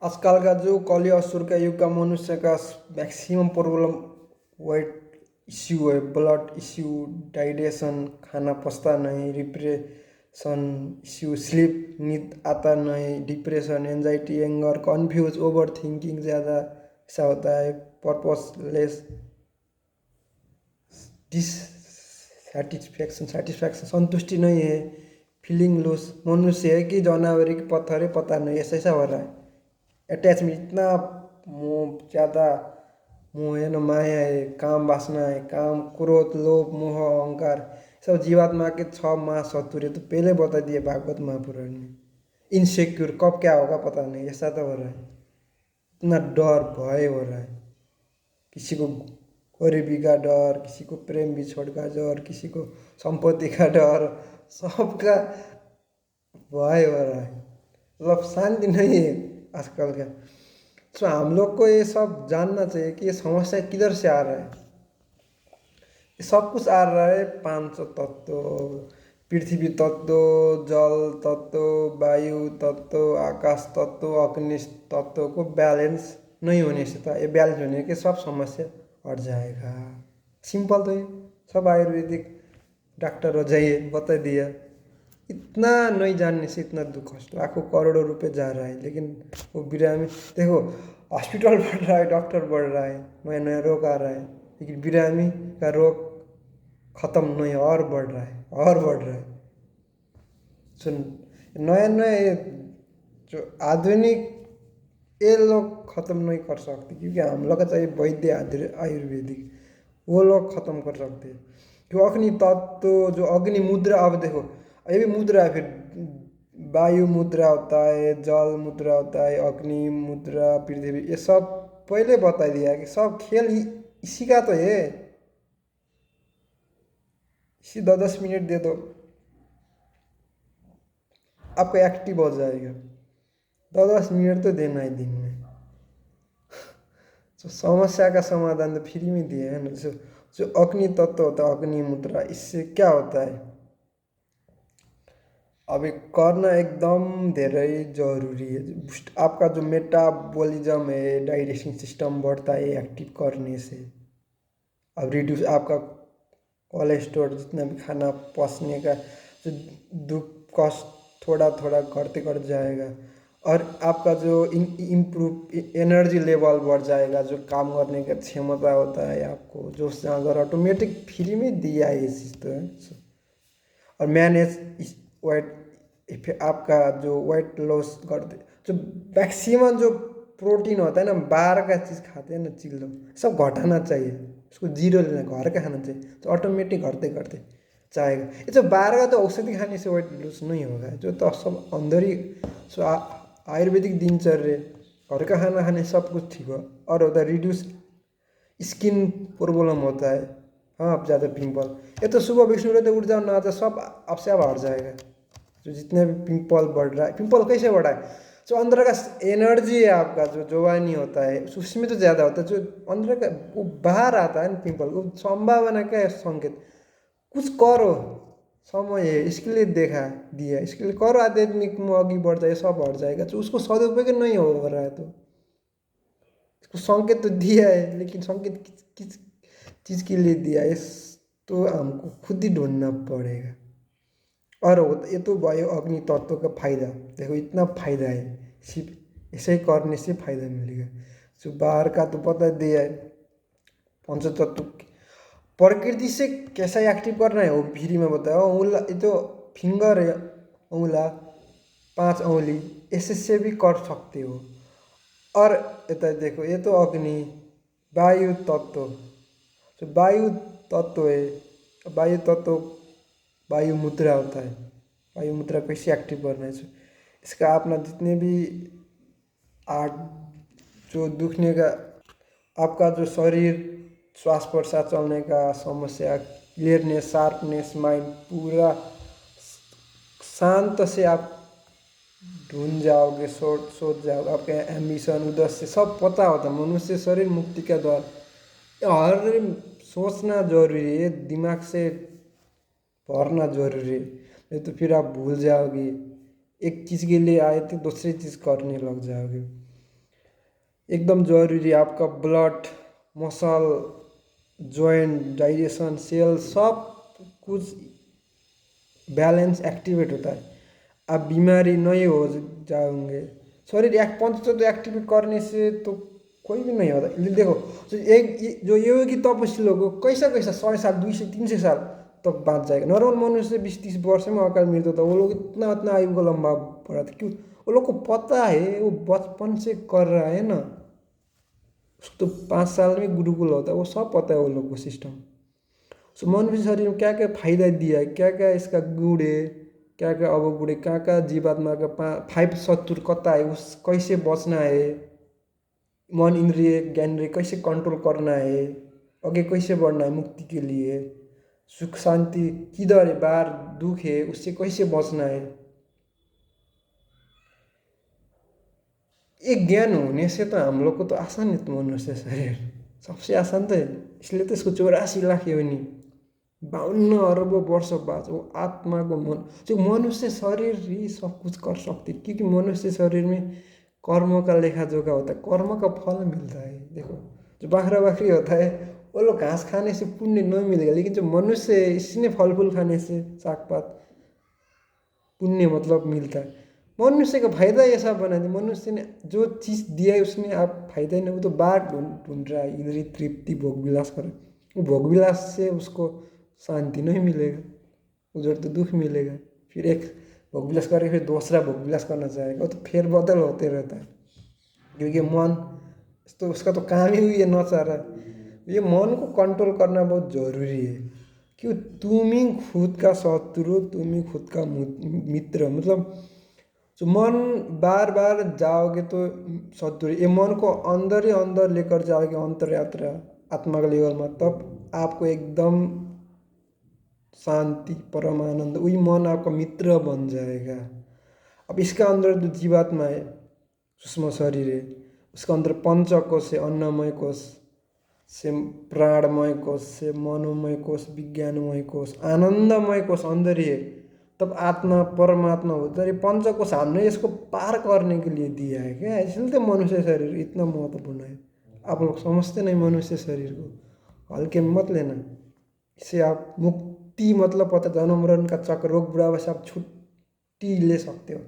आजकल का जो कली असुर का युग का मनुष्य का मैक्सिमम प्रॉब्लम वेट इश्यू है, ब्लड इश्यू, डाइजेशन, खाना पचता नहीं, डिप्रेशन इश्यू, स्लीप नींद आता नहीं, depression, anxiety, anger, confuse, over thinking ज़्यादा ऐसा होता है, पर्पसलेस, डिससेटिस्फैक्शन, सेटिस्फैक्शन, संतुष्टि नहीं है, फीलिंग लूज, मनुष्य है कि जानवर की पत्थर है पता नहीं, ऐसा ऐसा हो रहा है। अटैचमेंट इतना मोह ज़्यादा, मोह है न माया है, काम वासना है, काम क्रोध लोभ मोह अहंकार, सब जीवात्मा के 6 महाशत्रु है। तो पहले बता दिए भागवत महापुराण में। इनसिक्योर, कब क्या होगा पता नहीं, ऐसा तो हो रहा है। इतना डर भय हो रहा है, किसी को गरीबी का डर, किसी को प्रेम बिछोड़ का डर, किसी को संपत्ति का डर, सबका भय हो रहा है। मतलब शांति नहीं है आजकल का। तो हम लोग को ये सब जानना चाहिए कि ये समस्या किधर से आ रहा है। ये सब कुछ आ रहा है 5 तत्व, पृथ्वी तत्व, जल तत्व, वायु तत्व, आकाश तत्व, अग्नि तत्व को बैलेंस नहीं होने से था। ये बैलेंस होने के सब समस्या हट जाएगा। सिंपल तो ये सब आयुर्वेदिक डॉक्टर हो जाइए बता दिया। इतना नहीं जानने से इतना दुख, लाखों करोड़ों रुपए जा रहा है, लेकिन वो बिरामी देखो, हॉस्पिटल बढ़ रहा है, डॉक्टर बढ़ रहा है, नया नया रोग आ रहा है, लेकिन बिरामी का रोग खत्म नहीं, और बढ़ रहा है और बढ़ रहा है। सुन, नया नया जो आधुनिक, ये लोग खत्म नहीं कर सकते, क्योंकि हम लोग का चाहिए वैद्य आयुर्वेदिक, वो लोग खत्म कर सकते हैं। जो अग्नि तत्व, जो अग्नि मुद्रा, अब देखो ये भी मुद्रा है, फिर वायु मुद्रा होता है, जल मुद्रा होता है, अग्नि मुद्रा, पृथ्वी, ये सब पहले बता दिया है कि सब खेल इसी का तो है। इसी 10-10 मिनट दे दो, आपको एक्टिव हो जाएगा। 10-10 मिनट तो देना है दिन में। तो समस्या का समाधान तो फ्री में दिए है ना। जो जो अग्नि तत्व होता है, अग्नि मुद्रा, इससे क्या होता है, अभी करना एकदम धेरै जरूरी है। आपका जो मेटाबॉलिज्म है, डाइजेशन सिस्टम बढ़ता है एक्टिव करने से। अब रिड्यूस आपका कोलेस्ट्रॉल, जितना भी खाना पचने का जो दुख कष्ट थोड़ा थोड़ा घटते घट जाएगा। और आपका जो इम्प्रूव एनर्जी लेवल बढ़ जाएगा, जो काम करने का क्षमता होता है आपको, जो अगर ऑटोमेटिक फ्री में दिया है ये चीज़ तो है। और मैनेज वेट, आपका जो वेट लॉस कर दे, जो मैक्सिमम जो प्रोटीन होता है ना, बाहर का चीज़ खाते हैं ना, चिल्लो सब घटाना चाहिए, उसको जीरो लेना, घर का खाना चाहिए, तो ऑटोमेटिक घटते घटते जाएगा। ये जो बाहर का तो औषधि खाने से वेट लूज नहीं होगा, जो तो सब अंदर ही। सो आयुर्वेदिक दिनचर्या, घर का खाना खाने सब कुछ ठीक हो। और होता है रिड्यूस स्किन प्रॉब्लम होता है, हाँ आप ज़्यादा पिंपल, ये तो सुबह विष्णु रहते उठ जाओ ना, तो सब आपसे आप हट जाएगा। जो जितने भी पिंपल बढ़ रहा है, पिंपल कैसे बढ़ा है, जो अंदर का एनर्जी है आपका, जो जवानी होता है उसमें तो ज़्यादा होता है, जो अंदर का वो बाहर आता है ना पिंपल, वो संभावना क्या है, संकेत कुछ करो, समय है इसके लिए देखा दिया, इसके लिए करो, आध्यात्मिक में आगे बढ़ जाए, सब हट जाएगा। तो उसको सदुपयोग नहीं हो रहा है, तो उसको संकेत तो दिया है, लेकिन संकेत किस किस चीज़ के लिए दिया है, तो हमको खुद ही ढूंढना पड़ेगा। और ये तो भयो अग्नि तत्व का फायदा, देखो इतना फायदा है, सिर्फ ऐसे ही करने से फायदा मिलेगा। जो बाहर का तो पता दिया है, पंचतत्व प्रकृति से कैसा एक्टिव करना है वो फ्री में बताया। उंगला, ये तो फिंगर है, उंगला 5 उंगली, ऐसे से भी कर सकते हो। और ये देखो, ये तो अग्नि, वायु तत्व, जो वायु तत्व है, वायु तत्व वायु मुद्रा होता है। वायु मुद्रा कैसे एक्टिव करना है, इसका अपना जितने भी आर्ट, जो दुखने का, आपका जो शरीर, श्वास प्रश्वास चलने का समस्या, क्लियरनेस, शार्पनेस, माइंड पूरा शांत से आप ढूंढ जाओगे, सोच जाओगे, आपके एम्बिशन उद्देश्य सब पता होता है। मनुष्य शरीर मुक्ति का द्वार, हर सोचना जरूरी है, दिमाग से पढ़ना जरूरी है, नहीं तो फिर आप भूल जाओगे। एक चीज़ के लिए आए थे दूसरी चीज़ करने लग जाओगे। एकदम जरूरी आपका blood, muscle, joint, digestion, cell सब कुछ बैलेंस एक्टिवेट होता है। आप बीमारी नहीं हो जाओगे। शरीर एक पंचतत्व एक्टिवेट करने से तो कोई भी नहीं होता। देखो, जो जो योगी तपस्वी लोग हो, कैसा कैसा 100 साल, 200 300 साल तक बाँच जाएगा। नॉर्मल मनुष्य 20-30 वर्ष में अकाल मृत्यु होता है। वो लोग इतना इतना आयु को लंबा बढ़ाते क्यों? वो लोग को पता है, वो बचपन से कर रहा है ना। उसको तो 5 साल में गुरुकुल होता है, वो सब पता है वो लोग को सिस्टम। सो मनुष्य शरीर में क्या क्या फायदा दिया है, क्या क्या इसका गुण है, क्या क्या अवगुण है, क्या क्या जीवात्मा का 5 शत्रु कता है, उस कैसे बचना है, मन इंद्रिय ज्ञानेंद्रिय कैसे कंट्रोल करना है, आगे कैसे बढ़ना है मुक्ति के लिए, सुख शांति किधर है, बाहर दुख है उससे कैसे बचना है। एक ज्ञान होने से तो हम लोग को तो आसान है तो मनुष्य शरीर सबसे आसान तो है। इसलिए तो इसको 84 लाख योनि 52 अरब वर्ष बाद वो आत्मा को मन, जो मनुष्य शरीर ही सब कुछ कर सकती, क्योंकि मनुष्य शरीर में कर्म का लेखा जोखा होता है, कर्म का फल मिलता है। देखो, जो बकरा बकरी होता है वो लोग घास खाने से पुण्य नहीं मिलेगा, लेकिन जो मनुष्य है इसने फल फूल खाने से, साग पात, पुण्य मतलब मिलता है। मनुष्य का फायदा ऐसा बना दिया, मनुष्य ने जो चीज़ दिया है उसने आप फायदा ही नहीं, वो तो बाहर ढूंढ रहा है, इधर ही तृप्ति भोग विलास कर। वो भोग विलास से उसको शांति नहीं मिलेगा, उधर तो दुख मिलेगा। फिर एक भोग विलास करके फिर दूसरा भोग विलास करना चाहेगा, वो तो फेर बदल होते रहता है। क्योंकि मन तो उसका तो काम ही हुई है नचारा। ये मन को कंट्रोल करना बहुत ज़रूरी है। क्यों? तुम ही खुद का शत्रु, तुम ही खुद का मित्र। मतलब जो मन बार बार जाओगे तो शत्रु, ये मन को अंदर ही अंदर लेकर जाओगे अंतर यात्रा आत्मा के लेवल में, तब आपको एकदम शांति परम आनंद, वही मन आपका मित्र बन जाएगा। अब इसका अंदर जो जीवात्मा है, सूक्ष्म शरीर है, उसका अंदर पंचकोश है, अन्नमय कोश से प्राणमय कोश से मनोमय कोश, विज्ञानमय कोश, आनंदमय कोश अंदर ही है। तब आत्मा परमात्मा होता है। ये पंचकोश हमने इसको पार करने के लिए दिया है क्या, इसलिए तो मनुष्य शरीर इतना महत्वपूर्ण है। आप लोग समझते नहीं मनुष्य शरीर को, हल्के में मत लेना। इससे आप मुक्ति मतलब पता, जन्म मरण का चक्र, रोग बुढ़ापा से आप छुट्टी ले सकते हो,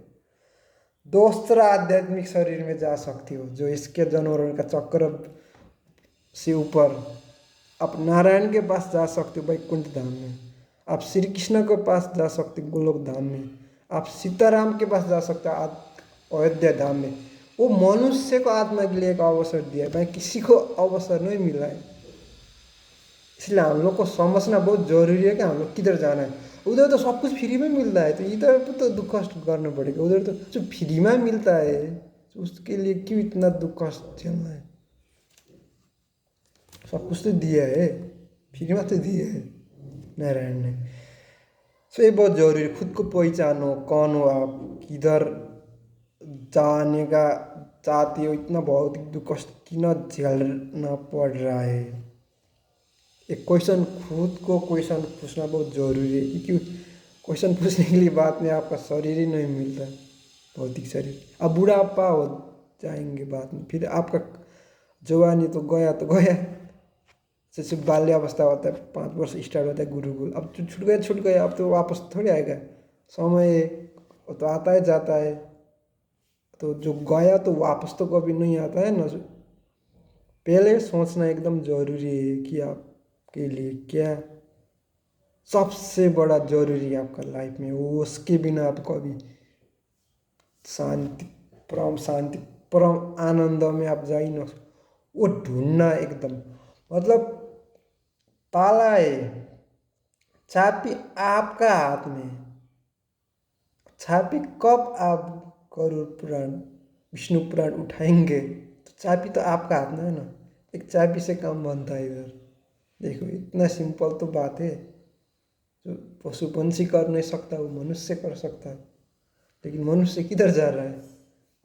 दूसरा आध्यात्मिक शरीर में जा सकती हो, जो इसके जन्म मरण का चक्र से ऊपर। आप नारायण के पास जा सकते हो वैकुंठ धाम में, आप श्री कृष्ण के पास जा सकते हो गोलोक धाम में, आप सीताराम के पास जा सकते हो अयोध्या धाम में। वो मनुष्य को आत्मा के लिए एक अवसर दिया है, भाई किसी को अवसर नहीं मिला है। इसलिए हम लोग को समझना बहुत जरूरी है कि हम लोग किधर जाना है। उधर तो सब कुछ फ्री में मिलता है, तो इधर पे तो दुख कष्ट करना पड़ेगा। उधर तो जो फ्री में मिलता है उसके लिए क्यों इतना दुख कष्ट झेलना है? सब कुछ तो दिया है, फ्री में तो दिया है नारायण ने। सो ये बहुत जरूरी है, खुद को पहचानो, कौन हो आप, किधर जाने का चाहते हो, इतना भौतिक दुख कष्ट क्यों झेलना पड़ रहा है। एक क्वेश्चन, खुद को क्वेश्चन पूछना बहुत ज़रूरी है, क्योंकि क्वेश्चन पूछने के लिए बाद में आपका शरीर ही नहीं मिलता, भौतिक शरीर। अब बुढ़ापा हो जाएंगे बाद में, फिर आपका जवानी तो गया। जैसे बाल्यावस्था होता है, 5 वर्ष स्टार्ट होता है गुरुकुल, अब जो छूट गया, अब तो वापस थोड़ी आएगा। समय तो आता है जाता है, तो जो गया तो वापस तो कभी नहीं आता है ना। पहले सोचना एकदम ज़रूरी है कि आपके लिए क्या सबसे बड़ा ज़रूरी है आपका लाइफ में, वो उसके बिना आप कभी शांति परम आनंद में आप जा ही ना, वो ढूंढना एकदम। मतलब ताला है, चाबी आपका हाथ में, चाबी कब आप गरुड़ पुराण विष्णु पुराण उठाएंगे तो चाबी तो आपका हाथ में है ना। एक चाबी से काम बनता है इधर। देखो इतना सिंपल तो बात है, जो पशु पंछी कर नहीं सकता वो मनुष्य कर सकता है। लेकिन मनुष्य किधर जा रहा है?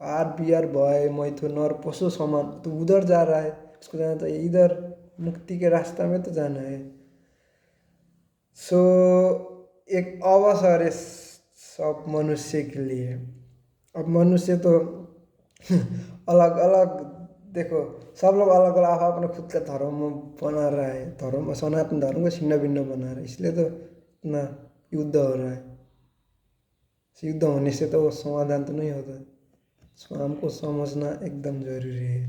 आर बिहार भय मैथुन नर पशु समान, तो उधर जा रहा है। उसको जाना चाहिए इधर, मुक्ति के रास्ता में तो जाना है। सो एक अवसर है सब मनुष्य के लिए। अब मनुष्य तो अलग अलग देखो, सब लोग अलग अलग अपना खुद का धर्म बना रहा है, धर्म सनातन धर्म को छिन्न भिन्न बना रहा है, इसलिए तो इतना युद्ध हो रहा है। युद्ध होने से तो समाधान तो नहीं होता, हमको समझना एकदम जरूरी है।